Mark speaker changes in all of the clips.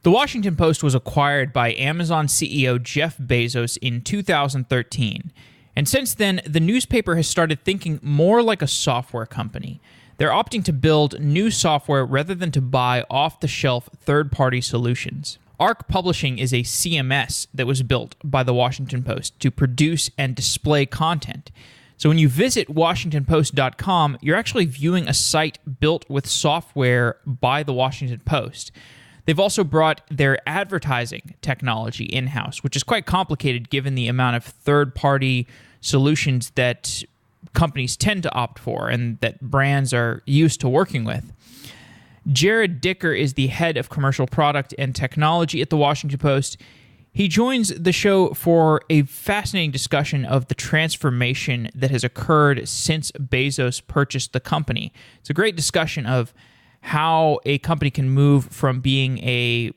Speaker 1: The Washington Post was acquired by Amazon CEO Jeff Bezos in 2013. And since then, the newspaper has started thinking more like a software company. They're opting to build new software rather than to buy off-the-shelf third-party solutions. Arc Publishing is a CMS that was built by the Washington Post to produce and display content. So when you visit WashingtonPost.com, you're actually viewing a site built with software by the Washington Post. They've also brought their advertising technology in-house, which is quite complicated given the amount of third-party solutions that companies tend to opt for and that brands are used to working with. Jarrod Dicker is the head of commercial product and technology at the Washington Post. He joins the show for a fascinating discussion of the transformation that has occurred since Bezos purchased the company. It's a great discussion of how a company can move from being a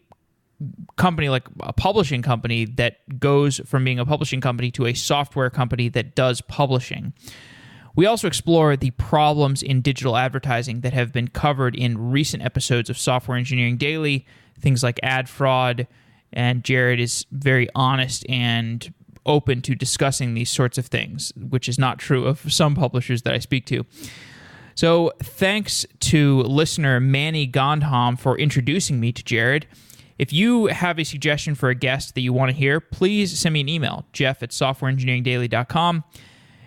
Speaker 1: company like a publishing company that goes from being a publishing company to a software company that does publishing. We also explore the problems in digital advertising that have been covered in recent episodes of Software Engineering Daily, things like ad fraud, and Jarrod is very honest and open to discussing these sorts of things, which is not true of some publishers that I speak to. So thanks to listener Manny Gandham for introducing me to Jarrod. If you have a suggestion for a guest that you want to hear, please send me an email, jeff@softwareengineeringdaily.com.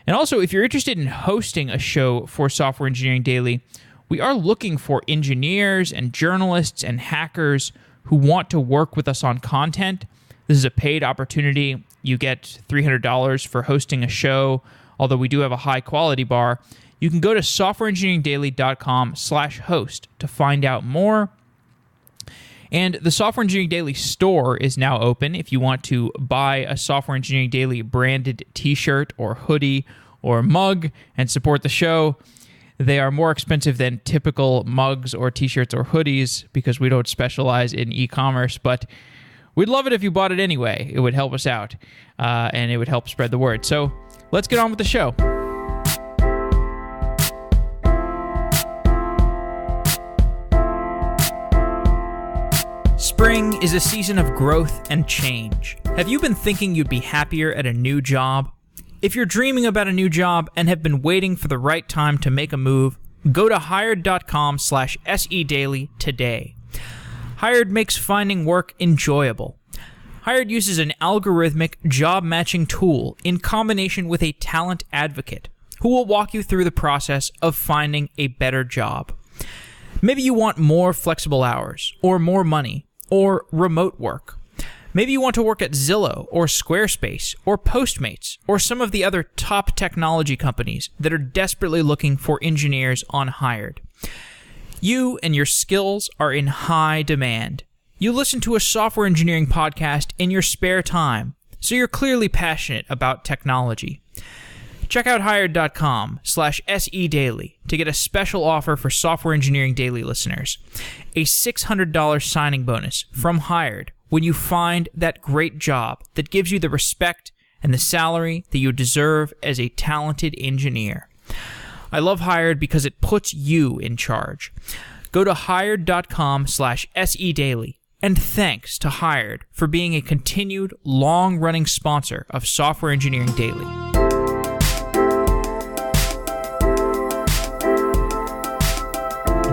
Speaker 1: And also, if you're interested in hosting a show for Software Engineering Daily, we are looking for engineers and journalists and hackers who want to work with us on content. This is a paid opportunity. You get $300 for hosting a show, although we do have a high-quality bar. You can go to softwareengineeringdaily.com/host to find out more. And the Software Engineering Daily store is now open. If you want to buy a Software Engineering Daily branded t-shirt or hoodie or mug and support the show, they are more expensive than typical mugs or t-shirts or hoodies because we don't specialize in e-commerce, but we'd love it if you bought it anyway. It would help us out, and it would help spread the word. So let's get on with the show. Spring is a season of growth and change. Have you been thinking you'd be happier at a new job? If you're dreaming about a new job and have been waiting for the right time to make a move, go to hired.com/sedaily today. Hired makes finding work enjoyable. Hired uses an algorithmic job matching tool in combination with a talent advocate who will walk you through the process of finding a better job. Maybe you want more flexible hours, or more money, or remote work. Maybe you want to work at Zillow, or Squarespace, or Postmates, or some of the other top technology companies that are desperately looking for engineers on Hired. You and your skills are in high demand. You listen to a software engineering podcast in your spare time, so you're clearly passionate about technology. Check out hired.com/sedaily to get a special offer for Software Engineering Daily listeners. A $600 signing bonus from Hired when you find that great job that gives you the respect and the salary that you deserve as a talented engineer. I love Hired because it puts you in charge. Go to hired.com/sedaily, and thanks to Hired for being a continued long-running sponsor of Software Engineering Daily.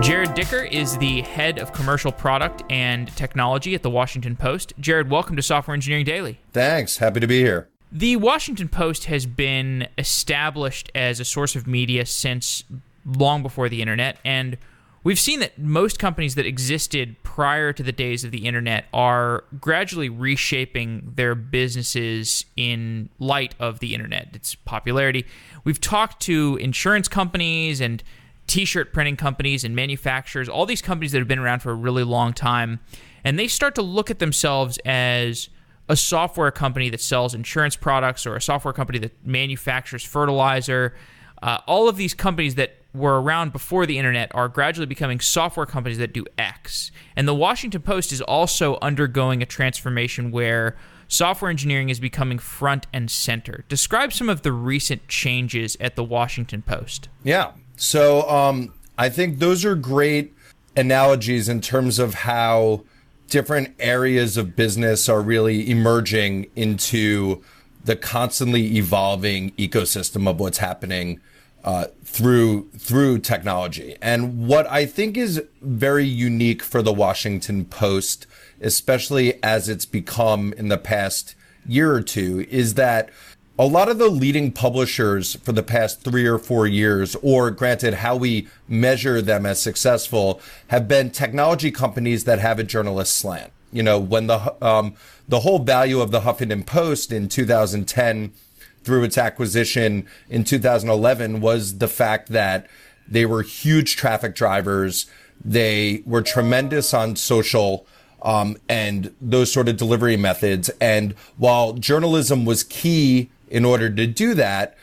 Speaker 1: Jarrod Dicker is the head of commercial product and technology at the Washington Post. Jarrod, welcome to Software Engineering Daily.
Speaker 2: Thanks. Happy to be here.
Speaker 1: The Washington Post has been established as a source of media since long before the internet, and we've seen that most companies that existed prior to the days of the internet are gradually reshaping their businesses in light of the internet, its popularity. We've talked to insurance companies and t-shirt printing companies and manufacturers, all these companies that have been around for a really long time, and they start to look at themselves as a software company that sells insurance products or a software company that manufactures fertilizer. All of these companies that were around before the internet are gradually becoming software companies that do X. And the Washington Post is also undergoing a transformation where software engineering is becoming front and center. Describe some of the recent changes at the Washington Post.
Speaker 2: Yeah. So I think those are great analogies in terms of how different areas of business are really emerging into the constantly evolving ecosystem of what's happening through technology. And what I think is very unique for the Washington Post, especially as it's become in the past year or two, is that a lot of the leading publishers for the past 3 or 4 years, or granted how we measure them as successful, have been technology companies that have a journalist slant. You know, when the whole value of the Huffington Post in 2010 through its acquisition in 2011 was the fact that they were huge traffic drivers. They were tremendous on social and those sort of delivery methods. And while journalism was key in order to do that,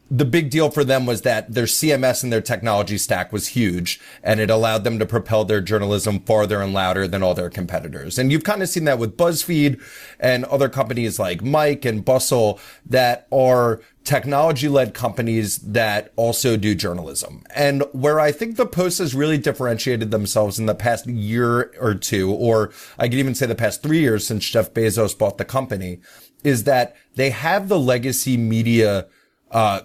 Speaker 2: the big deal for them was that their CMS and their technology stack was huge, and it allowed them to propel their journalism farther and louder than all their competitors. And you've kind of seen that with BuzzFeed and other companies like Mike and Bustle that are technology-led companies that also do journalism. And where I think the Post has really differentiated themselves in the past year or two, or I could even say the past 3 years since Jeff Bezos bought the company, is that they have the legacy media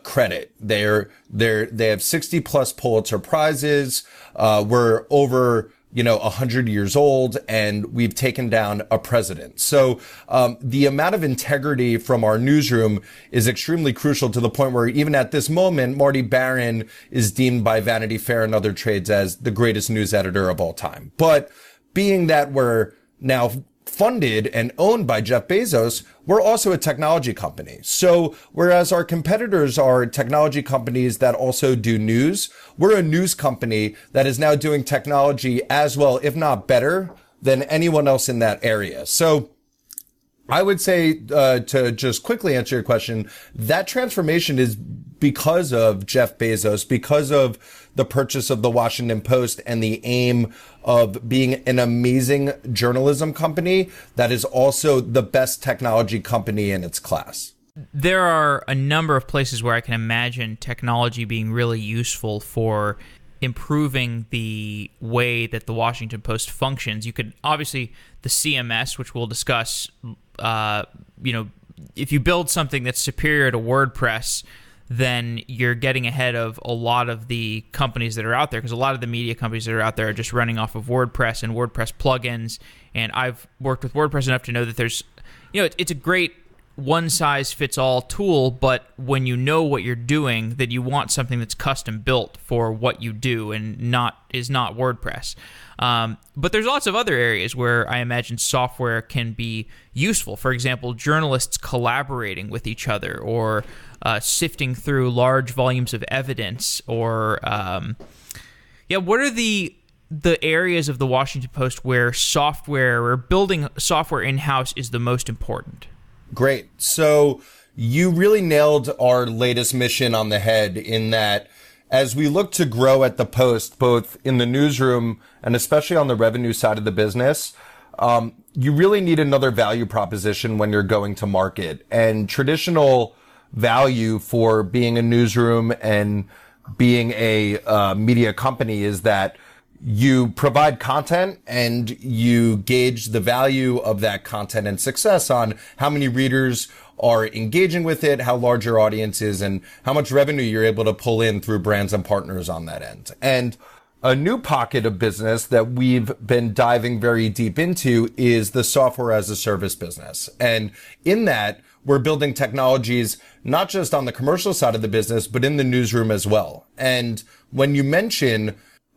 Speaker 2: credit. They have 60 plus Pulitzer Prizes. We're over, 100 years old, and we've taken down a president. So, the amount of integrity from our newsroom is extremely crucial, to the point where even at this moment, Marty Baron is deemed by Vanity Fair and other trades as the greatest news editor of all time. But being that we're now funded and owned by Jeff Bezos, we're also a technology company. So whereas our competitors are technology companies that also do news, we're a news company that is now doing technology as well, if not better, than anyone else in that area. So I would say, to just quickly answer your question, that transformation is because of Jeff Bezos, because of the purchase of the Washington Post and the aim of being an amazing journalism company that is also the best technology company in its class.
Speaker 1: There are a number of places where I can imagine technology being really useful for improving the way that the Washington Post functions. You could obviously, the CMS, which we'll discuss, if you build something that's superior to WordPress, then you're getting ahead of a lot of the companies that are out there, because a lot of the media companies that are out there are just running off of WordPress and WordPress plugins. And I've worked with WordPress enough to know that there's, it's a great one-size-fits-all tool, but when you know what you're doing, that you want something that's custom built for what you do and is not WordPress. But there's lots of other areas where I imagine software can be useful. For example, journalists collaborating with each other, or sifting through large volumes of evidence, or what are the areas of the Washington Post where software or building software in-house is the most important?
Speaker 2: Great. So you really nailed our latest mission on the head, in that as we look to grow at the Post, both in the newsroom and especially on the revenue side of the business, you really need another value proposition when you're going to market. And traditional value for being a newsroom and being a media company is that you provide content and you gauge the value of that content and success on how many readers are engaging with it, how large your audience is, and how much revenue you're able to pull in through brands and partners on that end. And a new pocket of business that we've been diving very deep into is the software as a service business. And in that, we're building technologies not just on the commercial side of the business, but in the newsroom as well. And when you mention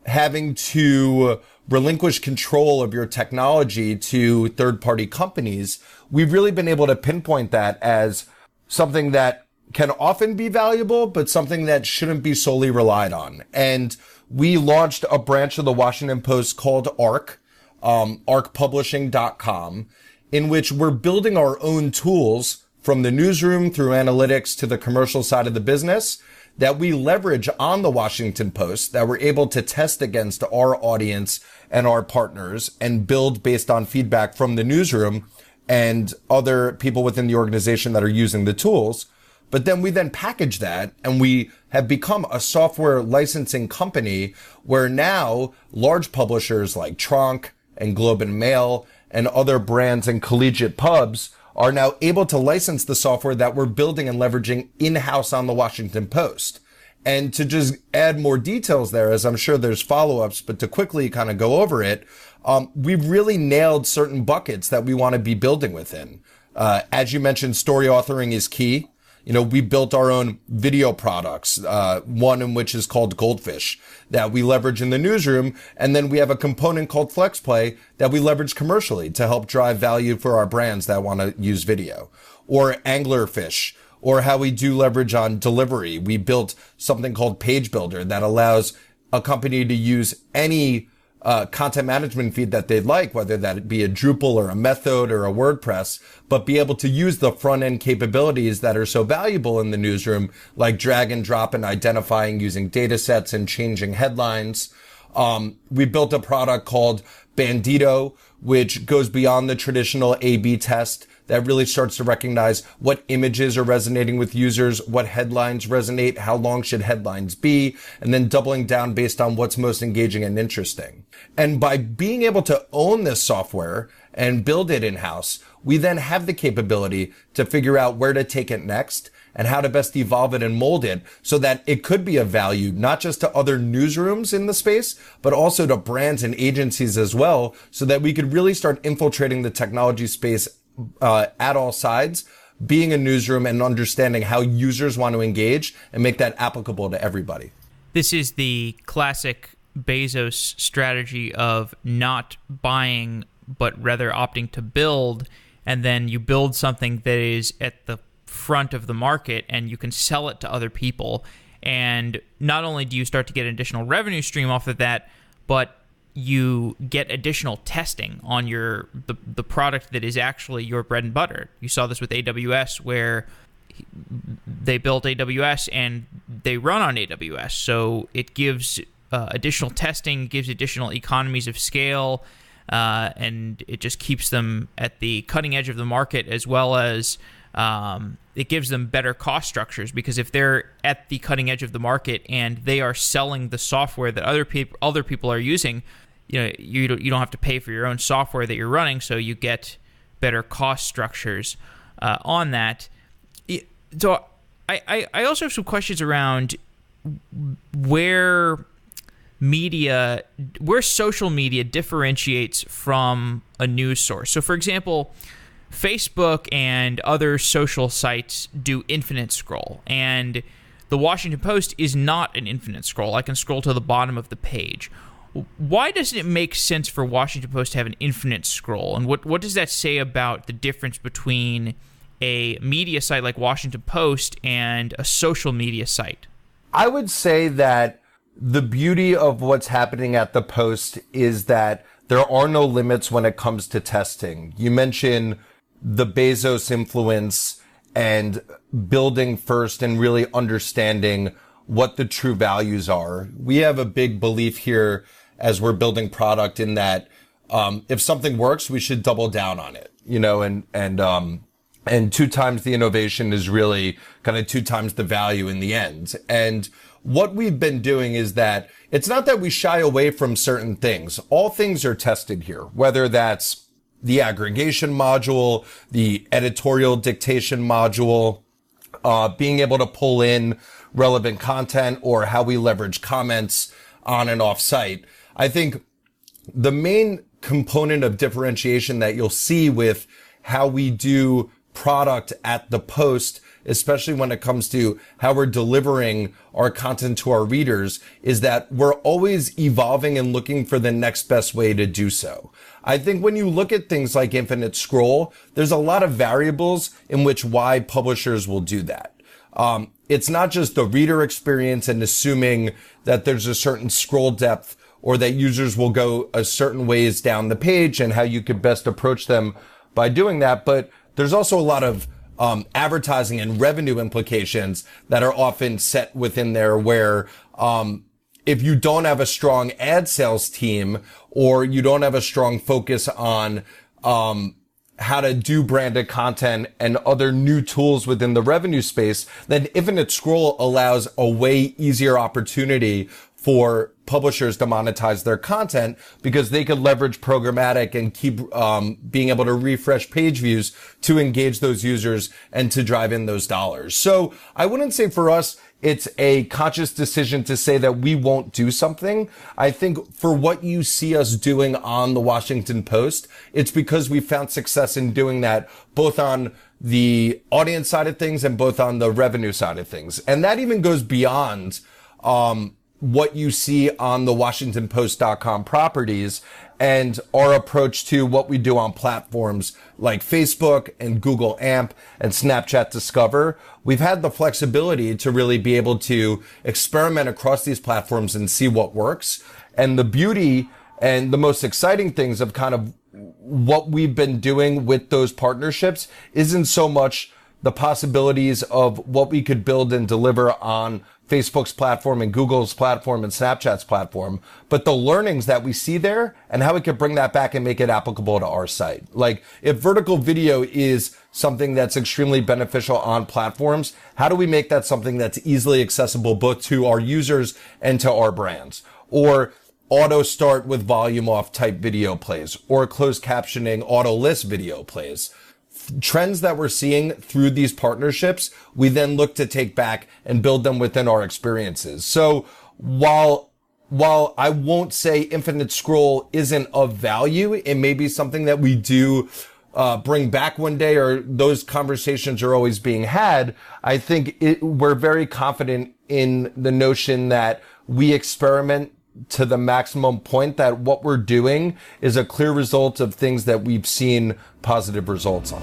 Speaker 2: having to relinquish control of your technology to third-party companies, we've really been able to pinpoint that as something that can often be valuable, but something that shouldn't be solely relied on. And we launched a branch of the Washington Post called ARC, arcpublishing.com, in which we're building our own tools from the newsroom through analytics to the commercial side of the business that we leverage on the Washington Post, that we're able to test against our audience and our partners and build based on feedback from the newsroom and other people within the organization that are using the tools. But then we package that, and we have become a software licensing company where now large publishers like Tronc and Globe and Mail and other brands and collegiate pubs are now able to license the software that we're building and leveraging in-house on the Washington Post. And to just add more details there, as I'm sure there's follow-ups, but to quickly kind of go over it, we've really nailed certain buckets that we want to be building within. As you mentioned, story authoring is key. You know, we built our own video products, one in which is called Goldfish that we leverage in the newsroom. And then we have a component called FlexPlay that we leverage commercially to help drive value for our brands that want to use video. Or Anglerfish, or how we do leverage on delivery. We built something called Page Builder that allows a company to use any content management feed that they'd like, whether that be a Drupal or a Method or a WordPress, but be able to use the front end capabilities that are so valuable in the newsroom, like drag and drop and identifying using data sets and changing headlines. We built a product called Bandito, which goes beyond the traditional A/B test that really starts to recognize what images are resonating with users, what headlines resonate, how long should headlines be, and then doubling down based on what's most engaging and interesting. And by being able to own this software and build it in-house, we then have the capability to figure out where to take it next and how to best evolve it and mold it so that it could be of value, not just to other newsrooms in the space, but also to brands and agencies as well, so that we could really start infiltrating the technology space at all sides, being a newsroom and understanding how users want to engage and make that applicable to everybody.
Speaker 1: This is the classic Bezos strategy of not buying, but rather opting to build, and then you build something that is at the front of the market and you can sell it to other people. And not only do you start to get an additional revenue stream off of that, but you get additional testing on the product that is actually your bread and butter. You saw this with AWS, where they built AWS and they run on AWS. So it gives additional testing, gives additional economies of scale, and it just keeps them at the cutting edge of the market, as well as it gives them better cost structures, because if they're at the cutting edge of the market and they are selling the software that other people are using, you don't have to pay for your own software that you're running, so you get better cost structures on that. So I also have some questions around where social media differentiates from a news source. So, for example, Facebook and other social sites do infinite scroll, and the Washington Post is not an infinite scroll. I can scroll to the bottom of the page. Why doesn't it make sense for Washington Post to have an infinite scroll? And what does that say about the difference between a media site like Washington Post and a social media site?
Speaker 2: I would say that the beauty of what's happening at the Post is that there are no limits when it comes to testing. You mentioned the Bezos influence and building first and really understanding what the true values are. We have a big belief here as we're building product in that if something works, we should double down on it, and 2 times the innovation is really kind of 2 times the value in the end. And what we've been doing is that it's not that we shy away from certain things. All things are tested here, whether that's the aggregation module, the editorial dictation module, being able to pull in relevant content, or how we leverage comments on and off site. I think the main component of differentiation that you'll see with how we do product at the Post, especially when it comes to how we're delivering our content to our readers, is that we're always evolving and looking for the next best way to do so. I think when you look at things like infinite scroll, there's a lot of variables in which why publishers will do that. It's not just the reader experience and assuming that there's a certain scroll depth or that users will go a certain ways down the page and how you could best approach them by doing that. But there's also a lot of advertising and revenue implications that are often set within there, where if you don't have a strong ad sales team, or you don't have a strong focus on how to do branded content and other new tools within the revenue space, then infinite scroll allows a way easier opportunity for publishers to monetize their content because they could leverage programmatic and keep being able to refresh page views to engage those users and to drive in those dollars. So I wouldn't say for us it's a conscious decision to say that we won't do something. I think for what you see us doing on the Washington Post, it's because we found success in doing that both on the audience side of things and both on the revenue side of things. And that even goes beyond what you see on the WashingtonPost.com properties and our approach to what we do on platforms like Facebook and Google AMP and Snapchat Discover. We've had the flexibility to really be able to experiment across these platforms and see what works. And the beauty and the most exciting things of kind of what we've been doing with those partnerships isn't so much the possibilities of what we could build and deliver on Facebook's platform and Google's platform and Snapchat's platform, but the learnings that we see there and how we could bring that back and make it applicable to our site. Like if vertical video is something that's extremely beneficial on platforms, how do we make that something that's easily accessible both to our users and to our brands? Or auto start with volume off type video plays, or closed captioning auto list video plays. Trends that we're seeing through these partnerships, we then look to take back and build them within our experiences. So while I won't say infinite scroll isn't of value, it may be something that we do bring back one day, or those conversations are always being had. I think we're very confident in the notion that we experiment to the maximum point, that what we're doing is a clear result of things that we've seen positive results on.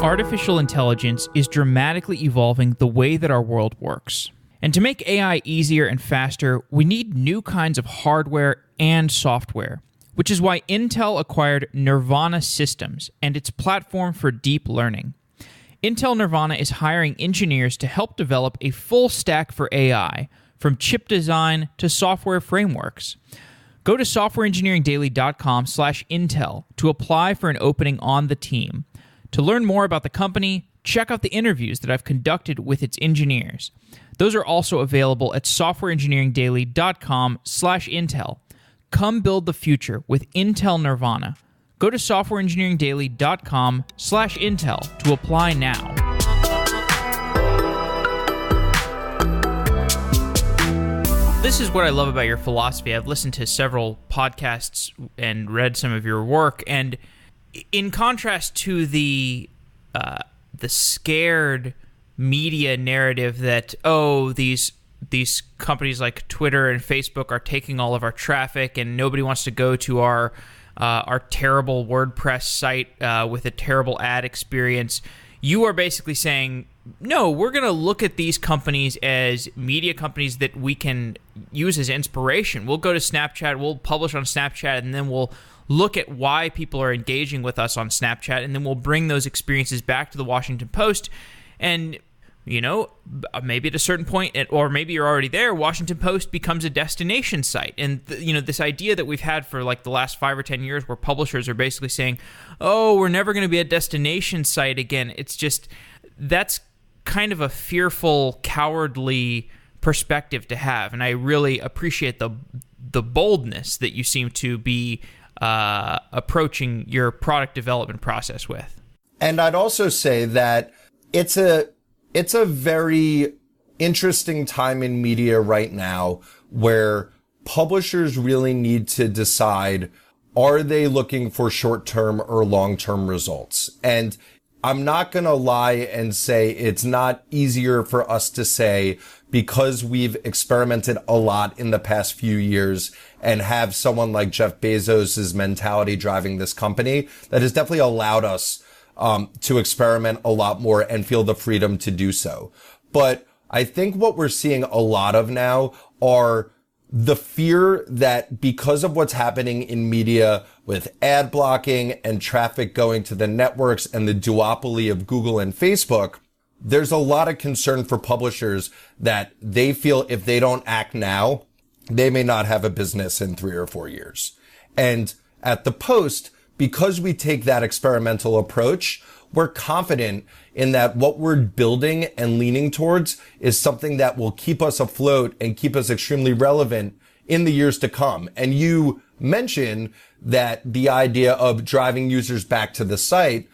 Speaker 1: Artificial intelligence is dramatically evolving the way that our world works. And to make AI easier and faster, we need new kinds of hardware and software, which is why Intel acquired Nirvana Systems and its platform for deep learning. Intel Nirvana is hiring engineers to help develop a full stack for AI, from chip design to software frameworks. Go to softwareengineeringdaily.com/Intel to apply for an opening on the team. To learn more about the company, check out the interviews that I've conducted with its engineers. Those are also available at softwareengineeringdaily.com/Intel. Come build the future with Intel Nirvana. Go to softwareengineeringdaily.com/Intel to apply now. This is what I love about your philosophy. I've listened to several podcasts and read some of your work, and in contrast to the scared media narrative that, these companies like Twitter and Facebook are taking all of our traffic and nobody wants to go to our terrible WordPress site with a terrible ad experience, you are basically saying, no, we're going to look at these companies as media companies that we can use as inspiration. We'll go to Snapchat, we'll publish on Snapchat, and then we'll look at why people are engaging with us on Snapchat, and then we'll bring those experiences back to the Washington Post. And maybe at a certain point, or maybe you're already there, Washington Post becomes a destination site. And, this idea that we've had for like the last 5 or 10 years where publishers are basically saying, we're never going to be a destination site again. It's just, that's kind of a fearful, cowardly perspective to have. And I really appreciate the boldness that you seem to be approaching your product development process with.
Speaker 2: And I'd also say that it's a very interesting time in media right now where publishers really need to decide, are they looking for short-term or long-term results? And I'm not going to lie and say it's not easier for us to say, because we've experimented a lot in the past few years and have someone like Jeff Bezos' mentality driving this company, that has definitely allowed us to experiment a lot more and feel the freedom to do so. But I think what we're seeing a lot of now are the fear that because of what's happening in media with ad blocking and traffic going to the networks and the duopoly of Google and Facebook, there's a lot of concern for publishers that they feel if they don't act now, they may not have a business in 3 or 4 years. And at the Post, because we take that experimental approach, we're confident in that what we're building and leaning towards is something that will keep us afloat and keep us extremely relevant in the years to come. And you mentioned that the idea of driving users back to the site,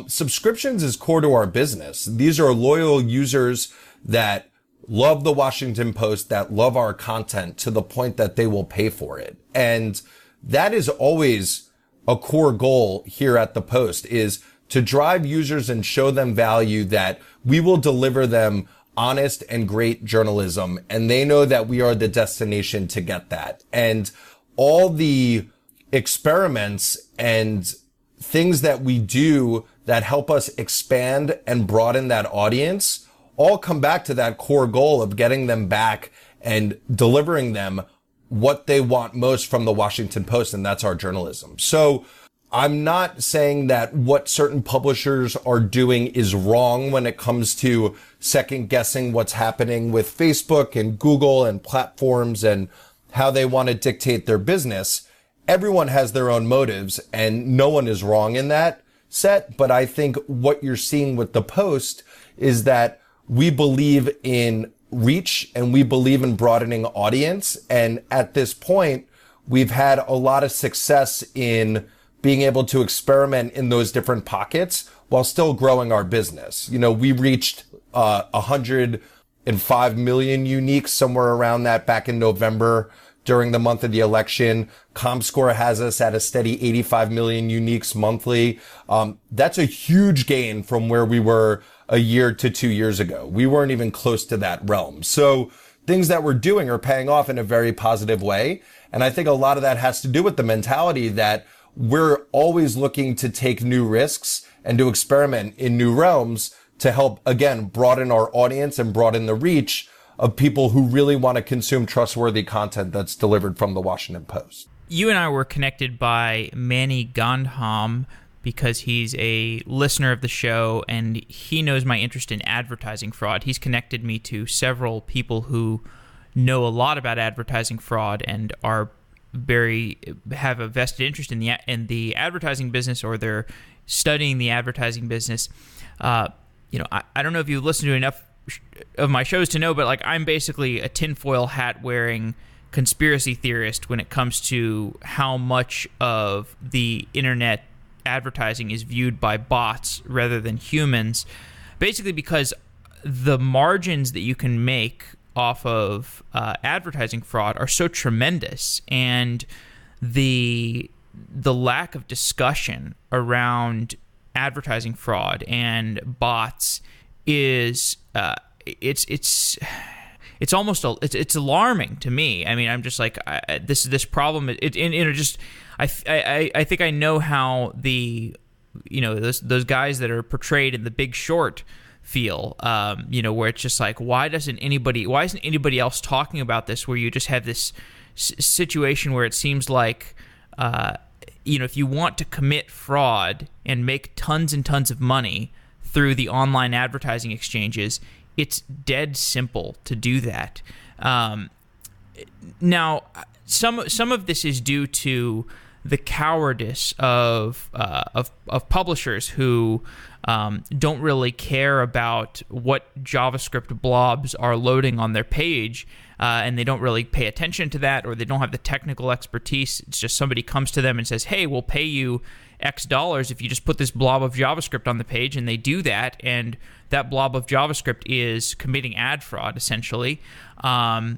Speaker 2: subscriptions is core to our business. These are loyal users that love the Washington Post, that love our content to the point that they will pay for it. And that is always a core goal here at the Post, is to drive users and show them value, that we will deliver them honest and great journalism. And they know that we are the destination to get that. And all the experiments and things that we do that help us expand and broaden that audience all come back to that core goal of getting them back and delivering them what they want most from the Washington Post, and that's our journalism. So I'm not saying that what certain publishers are doing is wrong when it comes to second guessing what's happening with Facebook and Google and platforms and how they want to dictate their business. Everyone has their own motives and no one is wrong in that set. But I think what you're seeing with the Post is that we believe in reach and we believe in broadening audience. And at this point, we've had a lot of success in being able to experiment in those different pockets while still growing our business. You know, we reached 105 million uniques, somewhere around that, back in November during the month of the election. ComScore has us at a steady 85 million uniques monthly. That's a huge gain from where we were a year to 2 years ago. We weren't even close to that realm. So things that we're doing are paying off in a very positive way. And I think a lot of that has to do with the mentality that we're always looking to take new risks and to experiment in new realms to help, again, broaden our audience and broaden the reach of people who really want to consume trustworthy content that's delivered from the Washington Post.
Speaker 1: You and I were connected by Manny Gandham because he's a listener of the show and he knows my interest in advertising fraud. He's connected me to several people who know a lot about advertising fraud and have a vested interest in the advertising business, or they're studying the advertising business. I don't know if you've listened to enough of my shows to know, but like, I'm basically a tinfoil hat wearing conspiracy theorist when it comes to how much of the internet advertising is viewed by bots rather than humans, basically because the margins that you can make off of advertising fraud are so tremendous, and the lack of discussion around advertising fraud and bots is it's alarming to me. I mean, I'm just like, this problem. I think I know how those guys that are portrayed in The Big Short feel, where it's just like, why isn't anybody else talking about this? Where you just have this situation where it seems like, if you want to commit fraud and make tons and tons of money through the online advertising exchanges, it's dead simple to do that. Now, some of this is due to the cowardice of publishers who don't really care about what JavaScript blobs are loading on their page, and they don't really pay attention to that, or they don't have the technical expertise. It's just somebody comes to them and says, hey, we'll pay you X dollars if you just put this blob of JavaScript on the page, and they do that, and that blob of JavaScript is committing ad fraud, essentially. As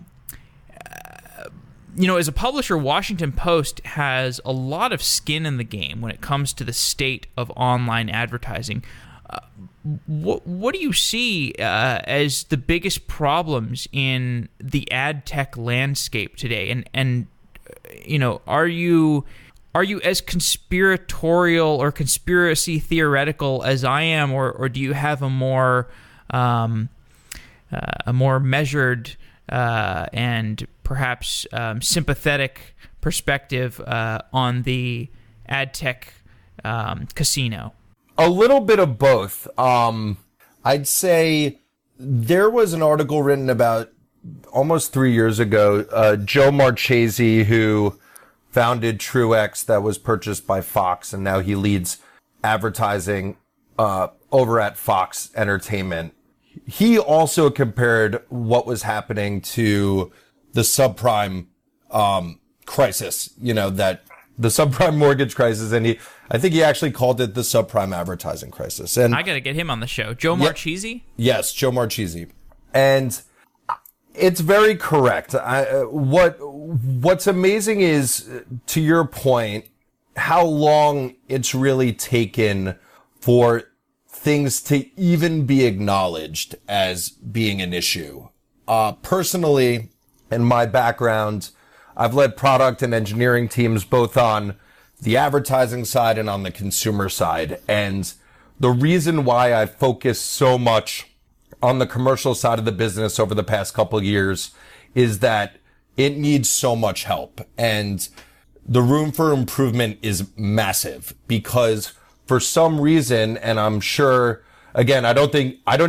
Speaker 1: a publisher, Washington Post has a lot of skin in the game when it comes to the state of online advertising. What do you see as the biggest problems in the ad tech landscape today? And are you as conspiratorial or conspiracy theoretical as I am, or do you have a more measured and perhaps sympathetic perspective on the ad tech casino?
Speaker 2: A little bit of both. I'd say there was an article written about almost 3 years ago, Joe Marchese, who founded Truex that was purchased by Fox, and now he leads advertising over at Fox Entertainment. He also compared what was happening to the subprime crisis, that the subprime mortgage crisis, and I think he actually called it the subprime advertising crisis. And
Speaker 1: I got to get him on the show. Joe Marchese?
Speaker 2: Yes, Joe Marchese. And it's very correct. What's amazing is, to your point, how long it's really taken for things to even be acknowledged as being an issue. Personally, in my background, I've led product and engineering teams both on the advertising side and on the consumer side. And the reason why I focused so much on the commercial side of the business over the past couple of years is that it needs so much help. And the room for improvement is massive because for some reason, and I'm sure, again, I don't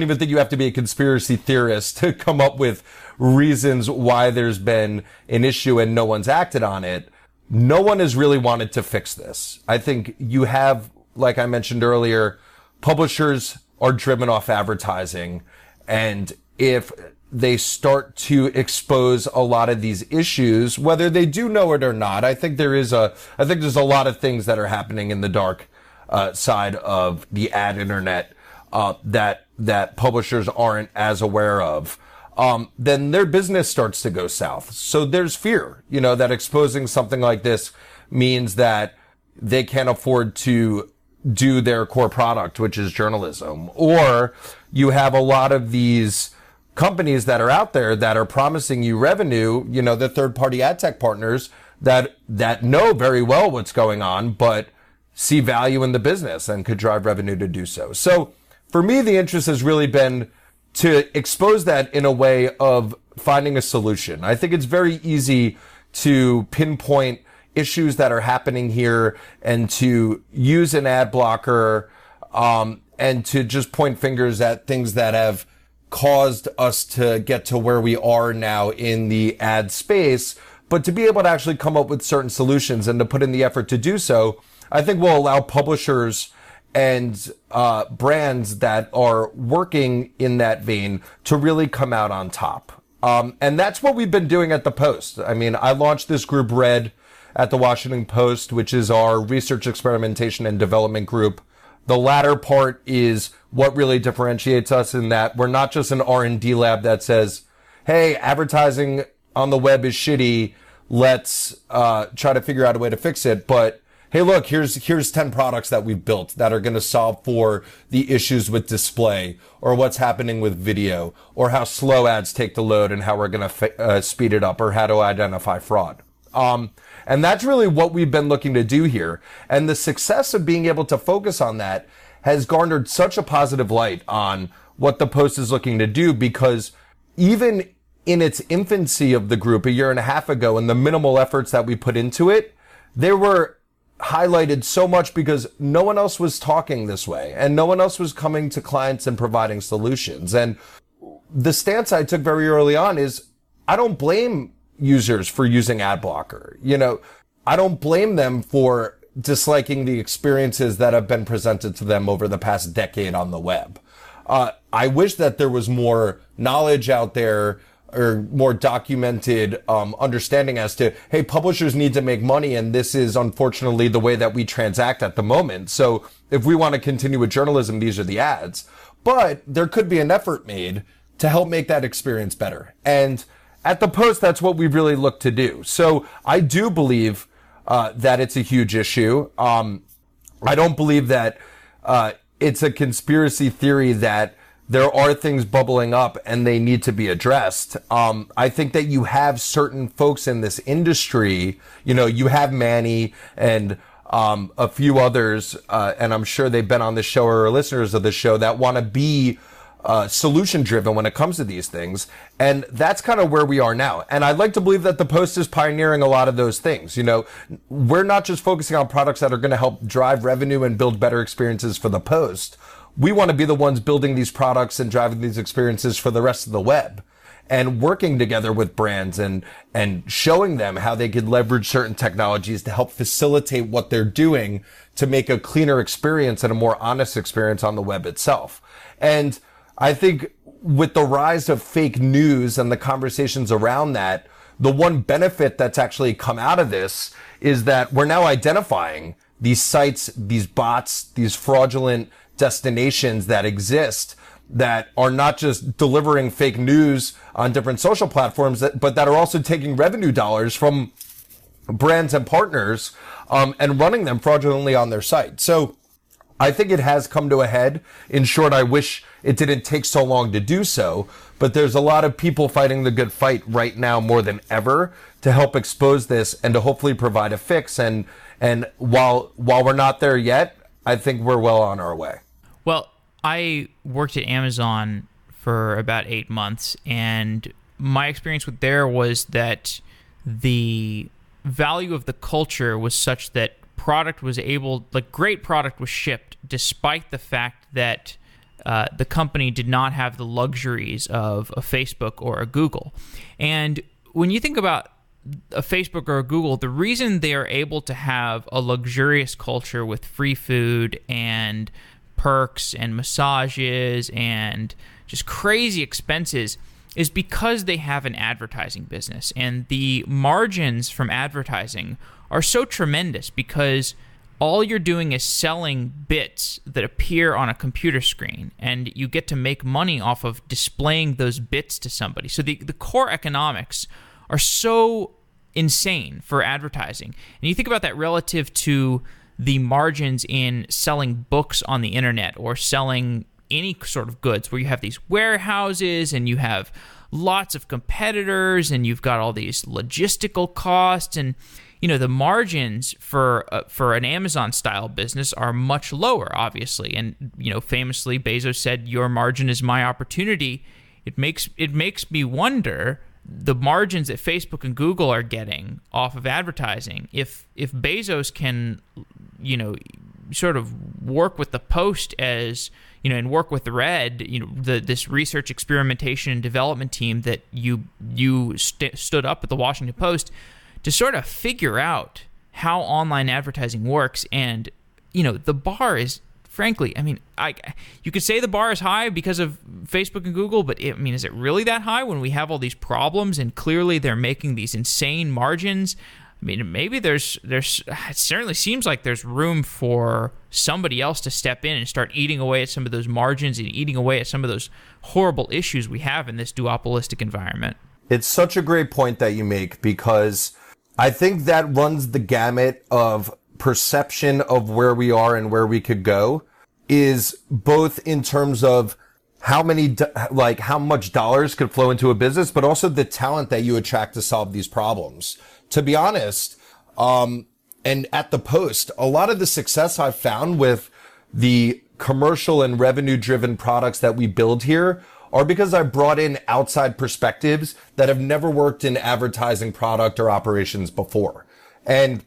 Speaker 2: even think you have to be a conspiracy theorist to come up with reasons why there's been an issue and no one's acted on it. No one has really wanted to fix this. I think you have, like I mentioned earlier, publishers are driven off advertising. And if they start to expose a lot of these issues, whether they do know it or not, I think there's a lot of things that are happening in the dark side of the ad internet that publishers aren't as aware of. Then their business starts to go south. So there's fear, that exposing something like this means that they can't afford to do their core product, which is journalism. Or you have a lot of these companies that are out there that are promising you revenue, the third-party ad tech partners that know very well what's going on, but see value in the business and could drive revenue to do so. So for me, the interest has really been to expose that in a way of finding a solution. I think it's very easy to pinpoint issues that are happening here and to use an ad blocker, and to just point fingers at things that have caused us to get to where we are now in the ad space. But to be able to actually come up with certain solutions and to put in the effort to do so, I think will allow publishers and brands that are working in that vein to really come out on top. And that's what we've been doing at the Post. I mean, I launched this group Red at the Washington Post, which is our research, experimentation, and development group. The latter part is what really differentiates us in that we're not just an R&D lab that says, hey, advertising on the web is shitty. Let's try to figure out a way to fix it. But hey, look, here's 10 products that we've built that are going to solve for the issues with display or what's happening with video or how slow ads take to load and how we're going to speed it up or how to identify fraud. And that's really what we've been looking to do here. And the success of being able to focus on that has garnered such a positive light on what the Post is looking to do, because even in its infancy of the group a year and a half ago and the minimal efforts that we put into it, they were highlighted so much because no one else was talking this way and no one else was coming to clients and providing solutions. And the stance I took very early on is I don't blame users for using ad blocker. I don't blame them for disliking the experiences that have been presented to them over the past decade on the web. I wish that there was more knowledge out there or more documented understanding as to, hey, publishers need to make money, and this is unfortunately the way that we transact at the moment. So if we want to continue with journalism, these are the ads. But there could be an effort made to help make that experience better. And at the Post, that's what we really look to do. So I do believe that it's a huge issue. I don't believe that it's a conspiracy theory that there are things bubbling up and they need to be addressed. I think that you have certain folks in this industry, you have Manny and a few others, and I'm sure they've been on the show or are listeners of the show that want to be solution driven when it comes to these things. And that's kind of where we are now. And I'd like to believe that the Post is pioneering a lot of those things. We're not just focusing on products that are going to help drive revenue and build better experiences for the Post. We want to be the ones building these products and driving these experiences for the rest of the web. and working together with brands and showing them how they could leverage certain technologies to help facilitate what they're doing to make a cleaner experience and a more honest experience on the web itself. And I think with the rise of fake news and the conversations around that, the one benefit that's actually come out of this is that we're now identifying these sites, these bots, these fraudulent destinations that exist that are not just delivering fake news on different social platforms, but that are also taking revenue dollars from brands and partners and running them fraudulently on their site. So I think it has come to a head. In short, I wish it didn't take so long to do so, but there's a lot of people fighting the good fight right now more than ever to help expose this and to hopefully provide a fix. And while we're not there yet, I think we're well on our way.
Speaker 1: Well, I worked at Amazon for about 8 months, and my experience with there was that the value of the culture was such that great product was shipped despite the fact that the company did not have the luxuries of a Facebook or a Google. And when you think about a Facebook or a Google, the reason they are able to have a luxurious culture with free food and perks and massages and just crazy expenses is because they have an advertising business. And the margins from advertising are so tremendous because all you're doing is selling bits that appear on a computer screen, and you get to make money off of displaying those bits to somebody. So the core economics are so insane for advertising. And you think about that relative to the margins in selling books on the internet or selling any sort of goods where you have these warehouses and you have lots of competitors and you've got all these logistical costs, and the margins for an Amazon style business are much lower, obviously. And famously Bezos said, "Your margin is my opportunity." It makes me wonder the margins that Facebook and Google are getting off of advertising. If Bezos can sort of work with the Post as and work with the Red, this research, experimentation, and development team that you stood up at the Washington Post to sort of figure out how online advertising works. And the bar is, frankly, you could say the bar is high because of Facebook and Google, but is it really that high when we have all these problems and clearly they're making these insane margins? Maybe it certainly seems like there's room for somebody else to step in and start eating away at some of those margins and eating away at some of those horrible issues we have in this duopolistic environment.
Speaker 2: It's such a great point that you make, because I think that runs the gamut of perception of where we are and where we could go, is both in terms of how much dollars could flow into a business, but also the talent that you attract to solve these problems. To be honest, and at the Post, a lot of the success I've found with the commercial and revenue driven products that we build here are because I brought in outside perspectives that have never worked in advertising product or operations before. And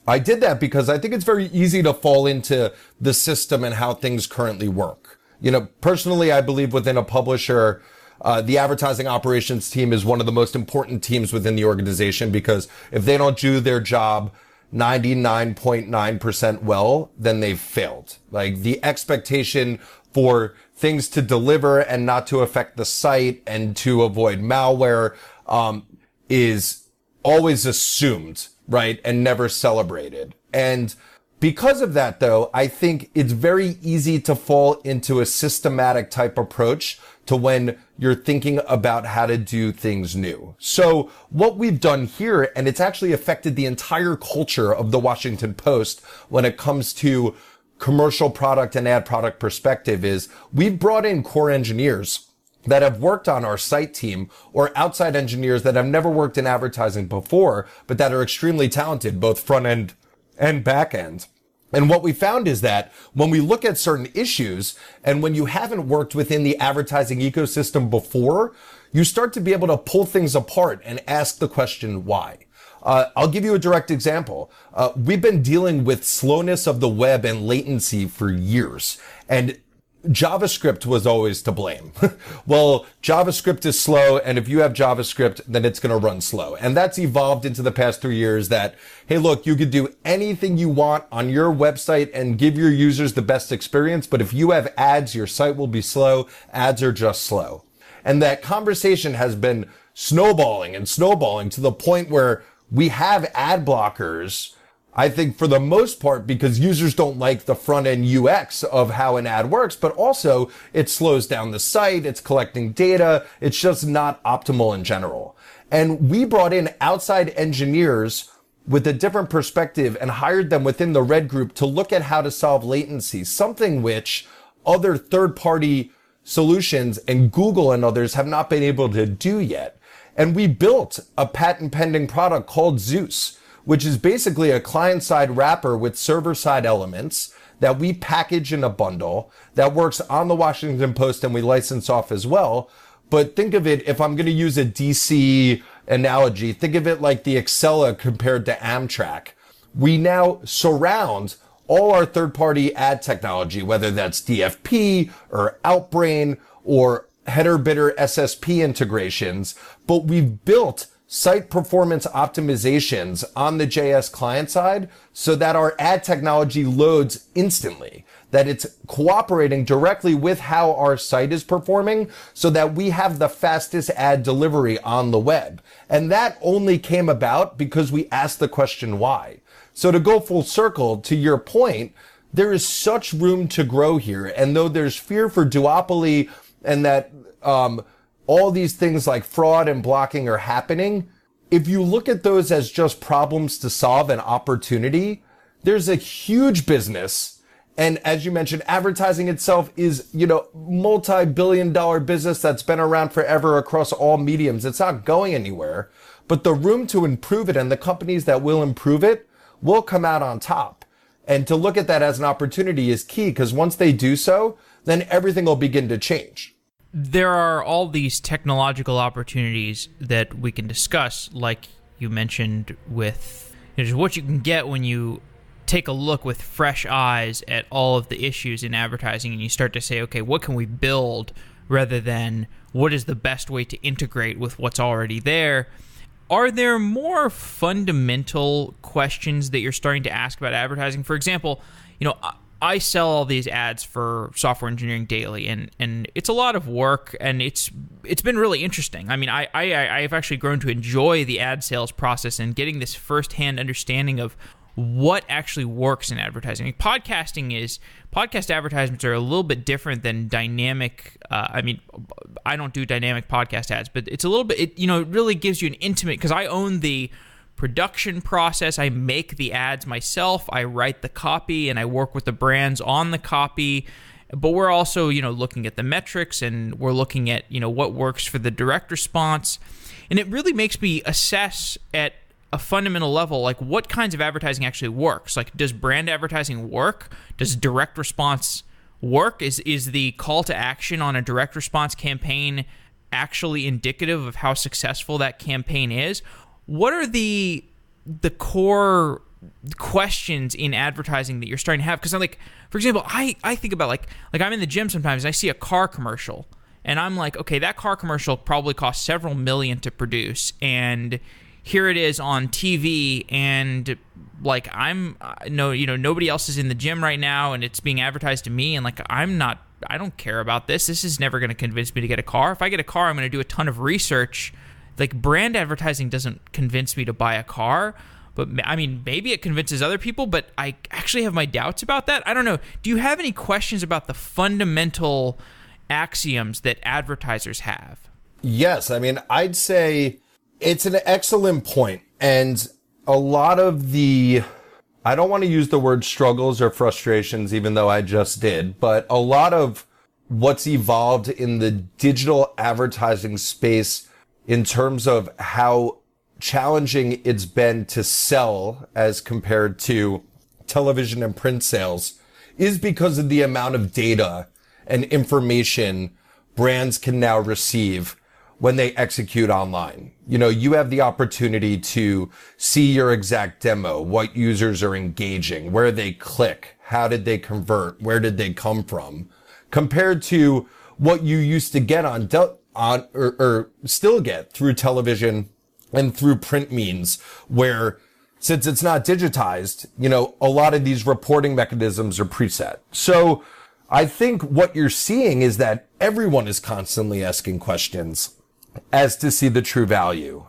Speaker 2: I did that because I think it's very easy to fall into the system and how things currently work. Personally, I believe within a publisher, the advertising operations team is one of the most important teams within the organization, because if they don't do their job 99.9% well, then they've failed. Like, the expectation for things to deliver and not to affect the site and to avoid malware is always assumed, right? And never celebrated. And because of that, though, I think it's very easy to fall into a systematic type approach to when you're thinking about how to do things new. So what we've done here, and it's actually affected the entire culture of the Washington Post when it comes to commercial product and ad product perspective, is we've brought in core engineers that have worked on our site team, or outside engineers that have never worked in advertising before, but that are extremely talented, both front end and back end. And what we found is that when we look at certain issues, and when you haven't worked within the advertising ecosystem before, you start to be able to pull things apart and ask the question, why? I'll give you a direct example. We've been dealing with slowness of the web and latency for years. And JavaScript was always to blame. Well, JavaScript is slow, and if you have JavaScript, then it's going to run slow. And that's evolved into the past 3 years that, hey, look, you could do anything you want on your website and give your users the best experience, but if you have ads, your site will be slow. Ads are just slow. And that conversation has been snowballing and snowballing to the point where we have ad blockers, I think for the most part, because users don't like the front end UX of how an ad works, but also it slows down the site, it's collecting data, it's just not optimal in general. And we brought in outside engineers with a different perspective and hired them within the Red Group to look at how to solve latency, something which other third-party solutions and Google and others have not been able to do yet. And we built a patent pending product called Zeus, which is basically a client-side wrapper with server-side elements that we package in a bundle that works on the Washington Post and we license off as well. But think of it, if I'm going to use a DC analogy, think of it like the Excella compared to Amtrak. We now surround all our third-party ad technology, whether that's DFP or Outbrain or header bidder SSP integrations, but we've built site performance optimizations on the JS client side so that our ad technology loads instantly, that it's cooperating directly with how our site is performing so that we have the fastest ad delivery on the web. And that only came about because we asked the question why. So to go full circle to your point, there is such room to grow here. And though there's fear for duopoly and that all these things like fraud and blocking are happening, if you look at those as just problems to solve and opportunity, there's a huge business. And as you mentioned, advertising itself is, multi-billion-dollar business that's been around forever across all mediums. It's not going anywhere, but the room to improve it and the companies that will improve it will come out on top. And to look at that as an opportunity is key, because once they do so, then everything will begin to change.
Speaker 1: There are all these technological opportunities that we can discuss, like you mentioned with what you can get when you take a look with fresh eyes at all of the issues in advertising and you start to say, okay, what can we build rather than what is the best way to integrate with what's already there? Are there more fundamental questions that you're starting to ask about advertising? For example, I sell all these ads for Software Engineering Daily, and it's a lot of work, and it's been really interesting. I mean, I've actually grown to enjoy the ad sales process and getting this firsthand understanding of what actually works in advertising. Podcast advertisements are a little bit different than dynamic. I don't do dynamic podcast ads, but it's a little bit. It really gives you an intimate, because I own the production process. I make the ads myself. I write the copy and I work with the brands on the copy. But we're also, looking at the metrics and we're looking at, what works for the direct response. And it really makes me assess at a fundamental level, like what kinds of advertising actually works. Like, does brand advertising work? Does direct response work? Is the call to action on a direct response campaign actually indicative of how successful that campaign is? What are the core questions in advertising that you're starting to have? Because for example, I think about like I'm in the gym sometimes and I see a car commercial and I'm like, okay, that car commercial probably cost several million to produce, and here it is on TV, and like nobody else is in the gym right now, and it's being advertised to me, and like I don't care about this. This is never going to convince me to get a car. If I get a car, I'm going to do a ton of research. Like, brand advertising doesn't convince me to buy a car, but I mean, maybe it convinces other people, but I actually have my doubts about that. I don't know. Do you have any questions about the fundamental axioms that advertisers have?
Speaker 2: Yes. I mean, I'd say it's an excellent point. And a lot of I don't want to use the word struggles or frustrations, even though I just did, but a lot of what's evolved in the digital advertising space in terms of how challenging it's been to sell as compared to television and print sales is because of the amount of data and information brands can now receive when they execute online. You have the opportunity to see your exact demo, what users are engaging, where they click, how did they convert, where did they come from, compared to what you used to get or still get through television and through print means, where since it's not digitized, a lot of these reporting mechanisms are preset. So I think what you're seeing is that everyone is constantly asking questions as to see the true value.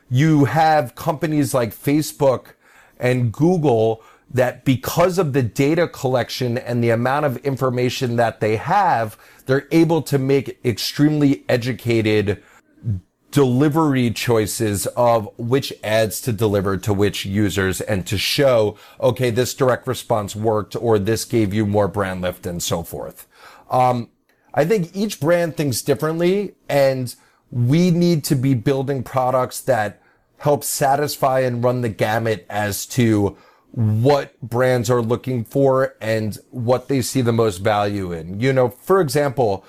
Speaker 2: You have companies like Facebook and Google that, because of the data collection and the amount of information that they have, they're able to make extremely educated delivery choices of which ads to deliver to which users and to show, okay, this direct response worked, or this gave you more brand lift and so forth. I think each brand thinks differently, and we need to be building products that help satisfy and run the gamut as to what brands are looking for and what they see the most value in. For example,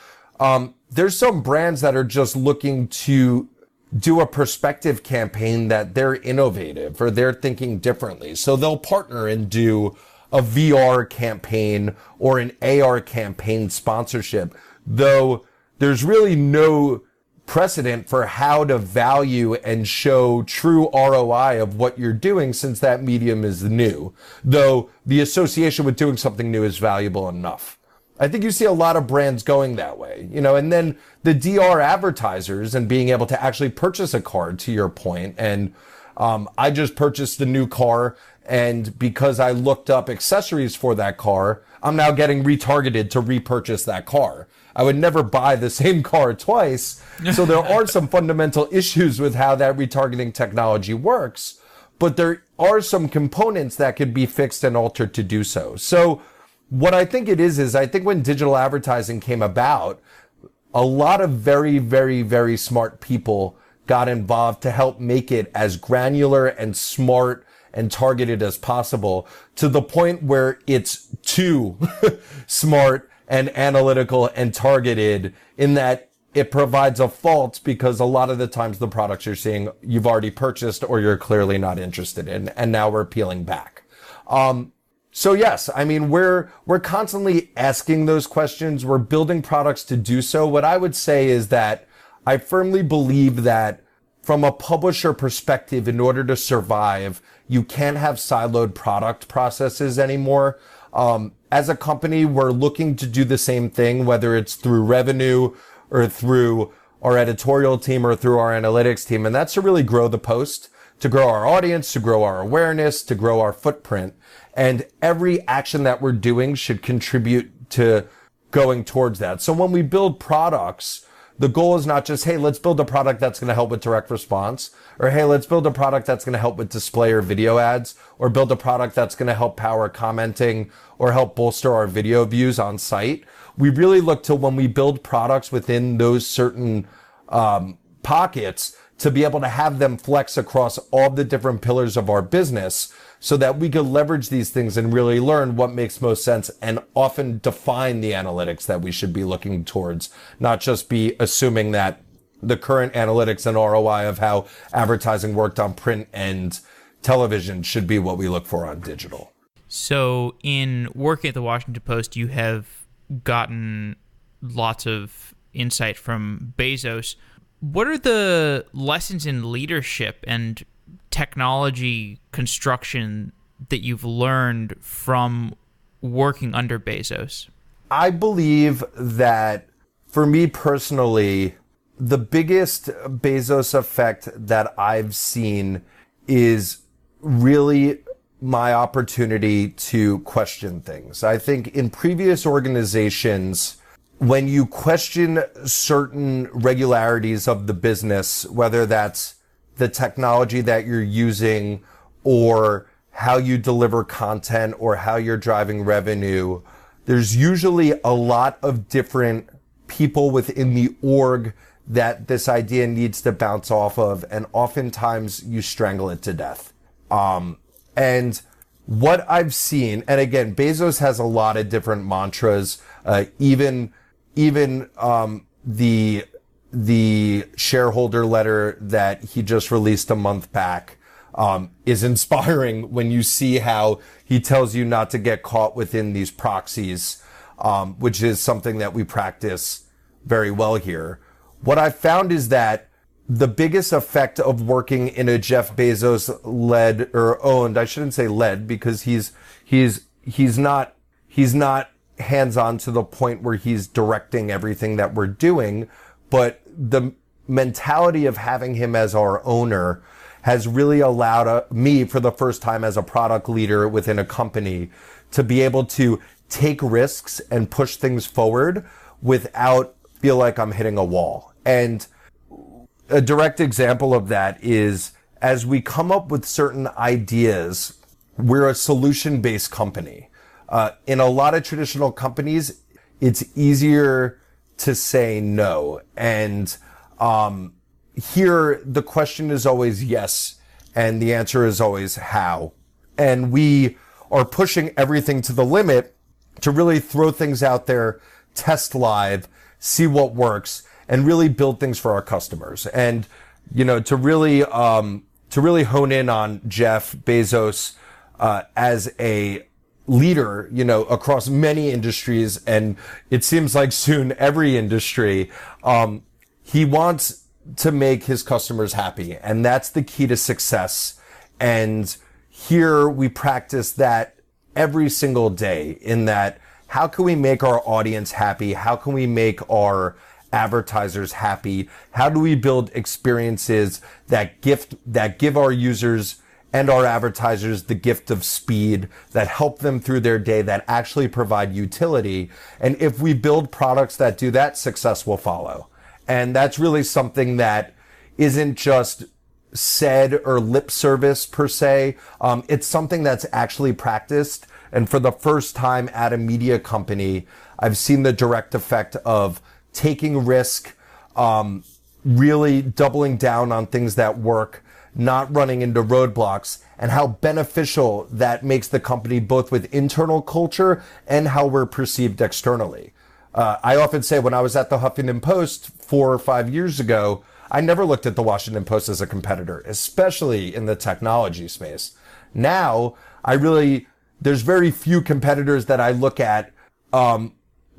Speaker 2: there's some brands that are just looking to do a perspective campaign that they're innovative or they're thinking differently. So they'll partner and do a VR campaign or an AR campaign sponsorship, though there's really no precedent for how to value and show true ROI of what you're doing, since that medium is new, though the association with doing something new is valuable enough. I think you see a lot of brands going that way, and then the DR advertisers and being able to actually purchase a car, to your point. And I just purchased a new car, and because I looked up accessories for that car, I'm now getting retargeted to repurchase that car. I would never buy the same car twice. So there are some fundamental issues with how that retargeting technology works, but there are some components that could be fixed and altered to do so. So what I think it is I think when digital advertising came about, a lot of very, very, very smart people got involved to help make it as granular and smart and targeted as possible, to the point where it's too smart and analytical and targeted, in that it provides a fault, because a lot of the times the products you're seeing you've already purchased or you're clearly not interested in, and now we're peeling back. So yes, I mean, we're constantly asking those questions. We're building products to do so. What I would say is that I firmly believe that from a publisher perspective, in order to survive, you can't have siloed product processes anymore. As a company, we're looking to do the same thing, whether it's through revenue or through our editorial team or through our analytics team. And that's to really grow the Post, to grow our audience, to grow our awareness, to grow our footprint. And every action that we're doing should contribute to going towards that. So when we build products, the goal is not just, hey, let's build a product that's going to help with direct response, or hey, let's build a product that's going to help with display or video ads, or build a product that's going to help power commenting or help bolster our video views on site. We really look to, when we build products within those certain pockets, to be able to have them flex across all the different pillars of our business, so that we can leverage these things and really learn what makes most sense, and often define the analytics that we should be looking towards, not just be assuming that the current analytics and ROI of how advertising worked on print and television should be what we look for on digital.
Speaker 1: So in working at the Washington Post, you have gotten lots of insight from Bezos. What are the lessons in leadership and technology construction that you've learned from working under Bezos?
Speaker 2: I believe that, for me personally, the biggest Bezos effect that I've seen is really my opportunity to question things. I think in previous organizations, when you question certain regularities of the business, whether that's the technology that you're using or how you deliver content or how you're driving revenue, there's usually a lot of different people within the org that this idea needs to bounce off of, and oftentimes you strangle it to death. And what I've seen, and again, Bezos has a lot of different mantras, even the shareholder letter that he just released a month back is inspiring when you see how he tells you not to get caught within these proxies. which is something that we practice very well here. What I've found is that the biggest effect of working in a Jeff Bezos led or owned, I shouldn't say led, because he's not hands-on to the point where he's directing everything that we're doing, but the mentality of having him as our owner has really allowed me, for the first time as a product leader within a company, to be able to take risks and push things forward without feel like I'm hitting a wall. And a direct example of that is, as we come up with certain ideas, we're a solution-based company. In a lot of traditional companies, it's easier to say no. And here, the question is always yes, and the answer is always how. And we are pushing everything to the limit to really throw things out there, test live, see what works, and really build things for our customers. And, to really hone in on Jeff Bezos as a leader, across many industries, and it seems like soon every industry, he wants to make his customers happy, and that's the key to success. And here we practice that every single day, in that, how can we make our audience happy? How can we make our advertisers happy? How do we build experiences that give our users and our advertisers the gift of speed, that help them through their day, that actually provide utility? And if we build products that do that, success will follow. And that's really something that isn't just said or lip service per se. It's something that's actually practiced. And for the first time at a media company, I've seen the direct effect of taking risk, really doubling down on things that work, not running into roadblocks, and how beneficial that makes the company, both with internal culture and how we're perceived externally. I often say, when I was at the Huffington Post 4 or 5 years ago, I never looked at the Washington Post as a competitor, especially in the technology space. Now, there's very few competitors that I look at,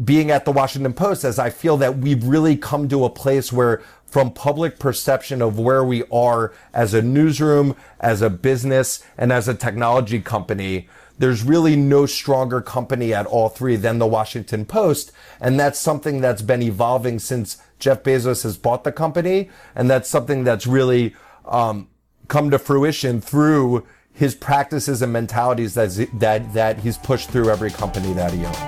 Speaker 2: being at the Washington Post, as I feel that we've really come to a place where, from public perception of where we are as a newsroom, as a business, and as a technology company, there's really no stronger company at all three than the Washington Post. And that's something that's been evolving since Jeff Bezos has bought the company. And that's something that's really come to fruition through his practices and mentalities that he's pushed through every company that he owns.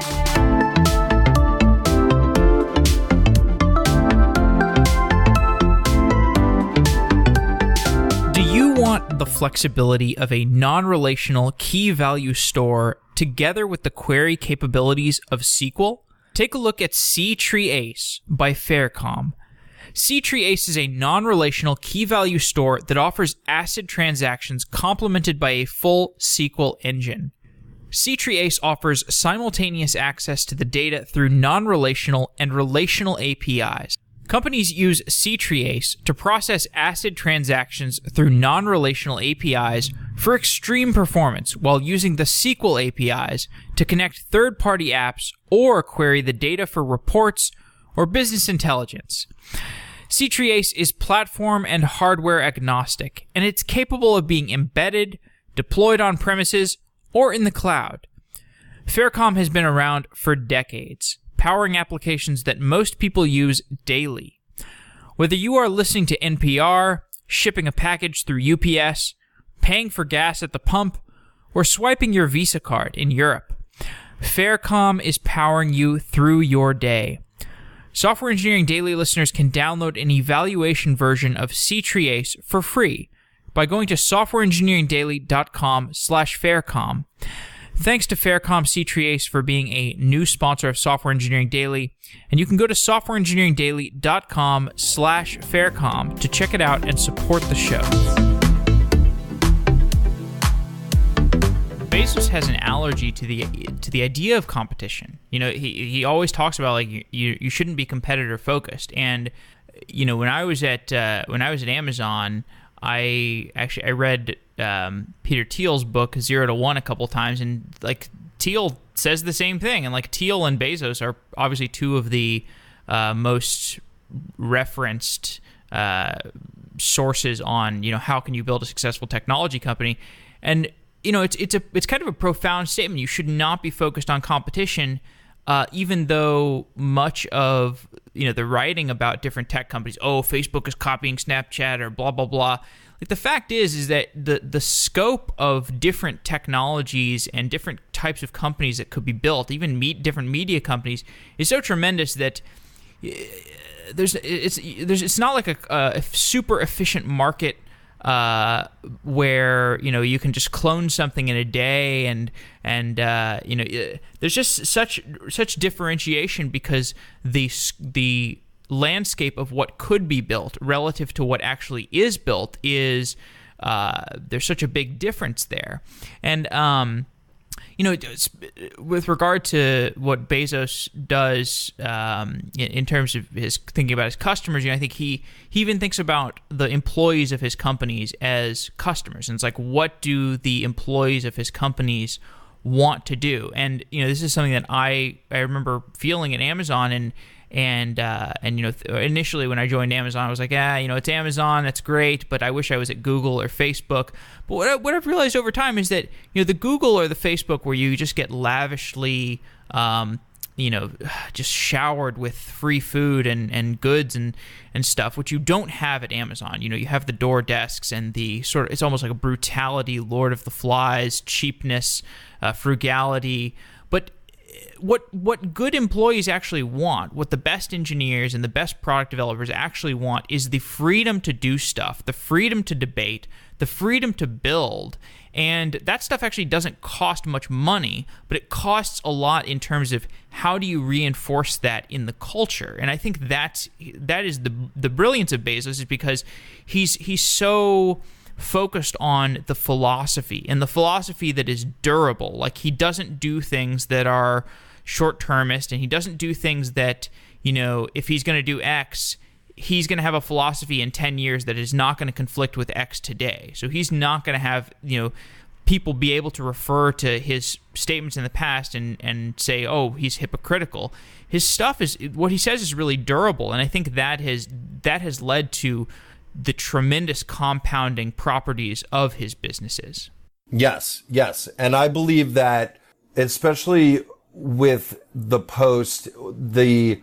Speaker 1: Want the flexibility of a non-relational key value store together with the query capabilities of SQL? Take a look at C-Tree Ace by FairComm. C-Tree Ace is a non-relational key value store that offers ACID transactions complemented by a full SQL engine. C-Tree Ace offers simultaneous access to the data through non-relational and relational APIs. Companies use C-Tree Ace to process ACID transactions through non-relational APIs for extreme performance, while using the SQL APIs to connect third-party apps or query the data for reports or business intelligence. C-Tree Ace is platform and hardware agnostic, and it's capable of being embedded, deployed on premises, or in the cloud. FairComm has been around for decades, powering applications that most people use daily. Whether you are listening to NPR, shipping a package through UPS, paying for gas at the pump, or swiping your Visa card in Europe, FairComm is powering you through your day. Software Engineering Daily listeners can download an evaluation version of C-Tree Ace for free by going to softwareengineeringdaily.com/FairComm. Thanks to FairComm C-Tree Ace for being a new sponsor of Software Engineering Daily, and you can go to softwareengineeringdaily.com/FairComm to check it out and support the show. Bezos has an allergy to the idea of competition. He always talks about, like, you shouldn't be competitor focused. And when I was at Amazon, I read Peter Thiel's book 0 to 1 a couple times, and like Thiel says the same thing. And like Thiel and Bezos are obviously two of the most referenced sources on, how can you build a successful technology company. And it's kind of a profound statement. You should not be focused on competition, even though much of the writing about different tech companies, Facebook is copying Snapchat or blah blah blah. Like, the fact is that the scope of different technologies and different types of companies that could be built, even different media companies, is so tremendous that it's not like a super efficient market where you can just clone something in a day, and there's just such differentiation, because the landscape of what could be built relative to what actually is built is there's such a big difference there. And with regard to what Bezos does in terms of his thinking about his customers, I think he even thinks about the employees of his companies as customers. And it's like, what do the employees of his companies want to do? And this is something that I remember feeling at Amazon, and initially when I joined Amazon, I was like, it's Amazon, that's great, but I wish I was at Google or Facebook. But what I've realized over time is that the Google or the Facebook, where you just get lavishly just showered with free food and goods and stuff, which you don't have at Amazon. You have the door desks and the sort of, it's almost like a brutality, Lord of the Flies, cheapness, frugality. But what good employees actually want, what the best engineers and the best product developers actually want, is the freedom to do stuff, the freedom to debate, the freedom to build. And that stuff actually doesn't cost much money, but it costs a lot in terms of how do you reinforce that in the culture. And I think that is the brilliance of Bezos, is because he's so focused on the philosophy, and the philosophy that is durable. Like, he doesn't do things that are short-termist, and he doesn't do things that, if he's going to do X, he's going to have a philosophy in 10 years that is not going to conflict with X today. So he's not going to have, people be able to refer to his statements in the past and say, oh, he's hypocritical. His stuff is, what he says is really durable, and I think that has led to the tremendous compounding properties of his businesses. Yes.
Speaker 2: And I believe that, especially with the Post, the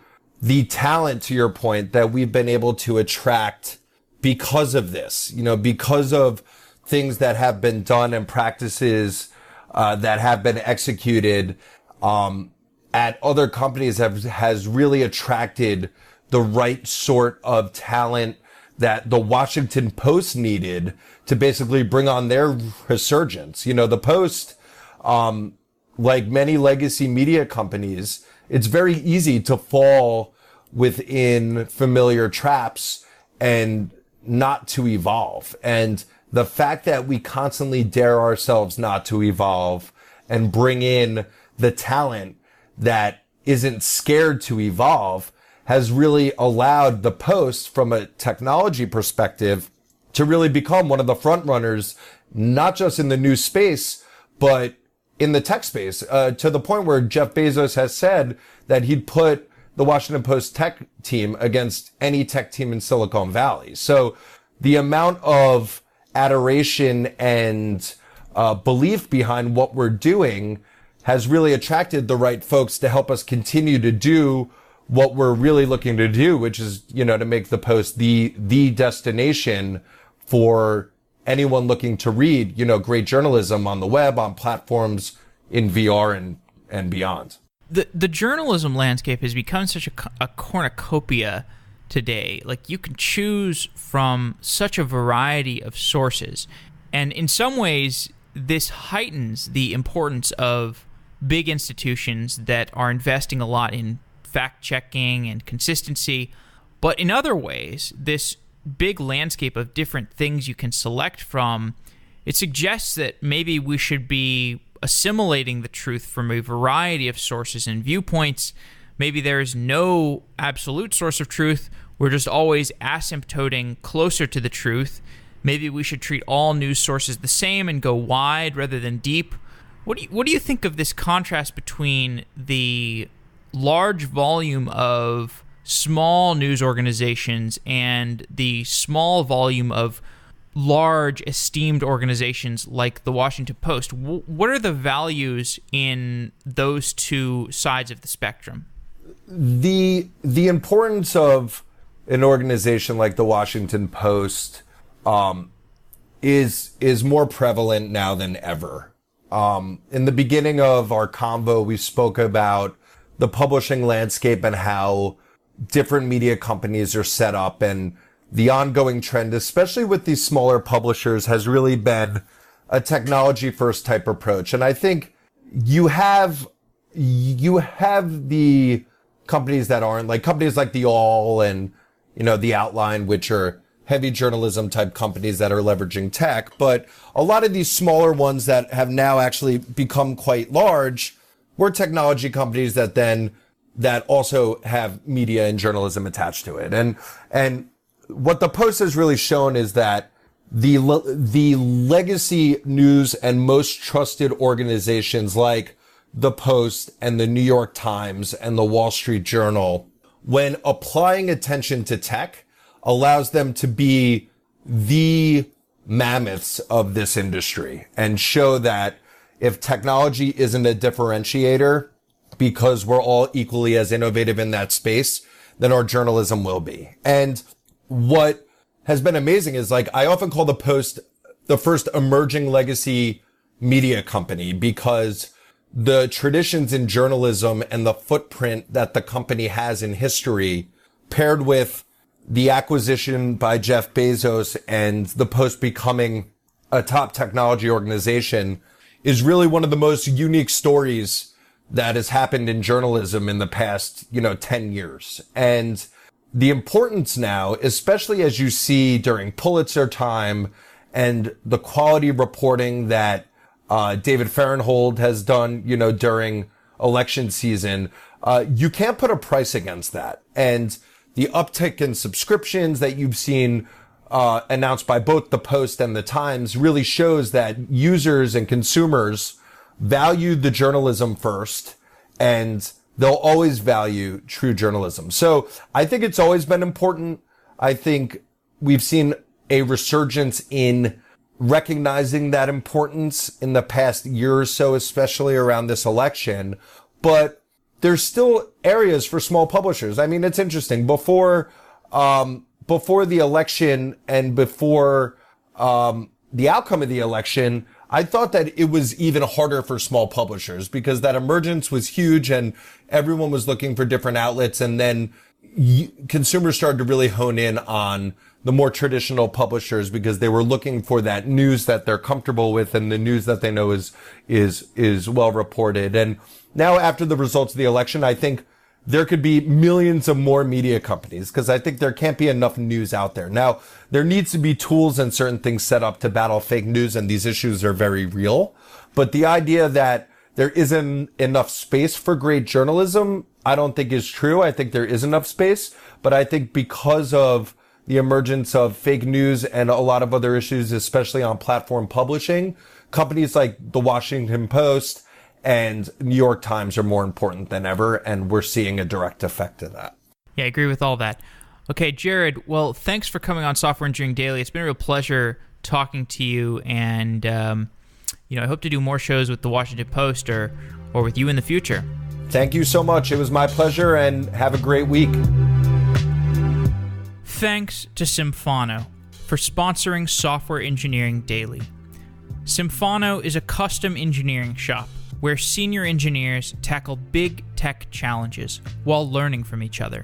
Speaker 2: talent, to your point, that we've been able to attract because of this, because of things that have been done and practices that have been executed at other companies, has really attracted the right sort of talent that the Washington Post needed to basically bring on their resurgence. The Post, like many legacy media companies, it's very easy to fall within familiar traps and not to evolve. And the fact that we constantly dare ourselves not to evolve and bring in the talent that isn't scared to evolve has really allowed the Post, from a technology perspective, to really become one of the front runners, not just in the news space, but in the tech space, to the point where Jeff Bezos has said that he'd put the Washington Post tech team against any tech team in Silicon Valley. So the amount of adoration and belief behind what we're doing has really attracted the right folks to help us continue to do what we're really looking to do, which is, to make the Post the destination for anyone looking to read, great journalism on the web, on platforms, in VR and beyond.
Speaker 1: The journalism landscape has become such a cornucopia today. Like, you can choose from such a variety of sources. And in some ways, this heightens the importance of big institutions that are investing a lot in fact-checking and consistency. But in other ways, this big landscape of different things you can select from, it suggests that maybe we should be assimilating the truth from a variety of sources and viewpoints. Maybe there is no absolute source of truth. We're just always asymptoting closer to the truth. Maybe we should treat all news sources the same and go wide rather than deep. What do you think of this contrast between the large volume of small news organizations and the small volume of large esteemed organizations like the Washington Post? What are the values in those two sides of the spectrum?
Speaker 2: The importance of an organization like the Washington Post is more prevalent now than ever. In the beginning of our convo, we spoke about the publishing landscape and how different media companies are set up, and the ongoing trend, especially with these smaller publishers, has really been a technology first type approach. And I think you have the companies that aren't, like companies like the All and, the Outline, which are heavy journalism type companies that are leveraging tech. But a lot of these smaller ones that have now actually become quite large were technology companies that also have media and journalism attached to it. And what the Post has really shown is that the legacy news and most trusted organizations like the Post and the New York Times and the Wall Street Journal, when applying attention to tech, allows them to be the mammoths of this industry and show that if technology isn't a differentiator because we're all equally as innovative in that space, then our journalism will be. And what has been amazing is, like, I often call the Post the first emerging legacy media company, because the traditions in journalism and the footprint that the company has in history, paired with the acquisition by Jeff Bezos and the Post becoming a top technology organization, is really one of the most unique stories that has happened in journalism in the past, 10 years. And the importance now, especially as you see during Pulitzer time and the quality reporting that David Fahrenthold has done, during election season, you can't put a price against that. And the uptick in subscriptions that you've seen announced by both the Post and the Times really shows that users and consumers value the journalism first, and they'll always value true journalism. So I think it's always been important. I think we've seen a resurgence in recognizing that importance in the past year or so, especially around this election. But there's still areas for small publishers. I mean, it's interesting. Before the election and before the outcome of the election, I thought that it was even harder for small publishers because that emergence was huge and everyone was looking for different outlets. And then consumers started to really hone in on the more traditional publishers because they were looking for that news that they're comfortable with and the news that they know is well reported. And now, after the results of the election, I think there could be millions of more media companies because I think there can't be enough news out there. Now, there needs to be tools and certain things set up to battle fake news, and these issues are very real. But the idea that there isn't enough space for great journalism, I don't think is true. I think there is enough space, but I think because of the emergence of fake news and a lot of other issues, especially on platform publishing, companies like the Washington Post and New York Times are more important than ever, and we're seeing a direct effect of that.
Speaker 1: Yeah, I agree with all that. Okay, Jarrod, well, thanks for coming on Software Engineering Daily. It's been a real pleasure talking to you, and I hope to do more shows with the Washington Post or with you in the future.
Speaker 2: Thank you so much. It was my pleasure, and have a great week.
Speaker 1: Thanks to Symphono for sponsoring Software Engineering Daily. Symphono is a custom engineering shop where senior engineers tackle big tech challenges while learning from each other.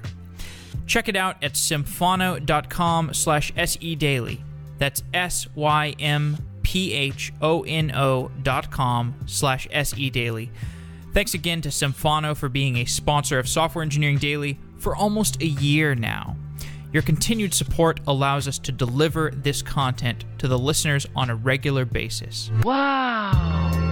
Speaker 1: Check it out at symphono.com/sedaily. That's symphono.com/sedaily. Thanks again to Symphono for being a sponsor of Software Engineering Daily for almost a year now. Your continued support allows us to deliver this content to the listeners on a regular basis.
Speaker 3: Wow!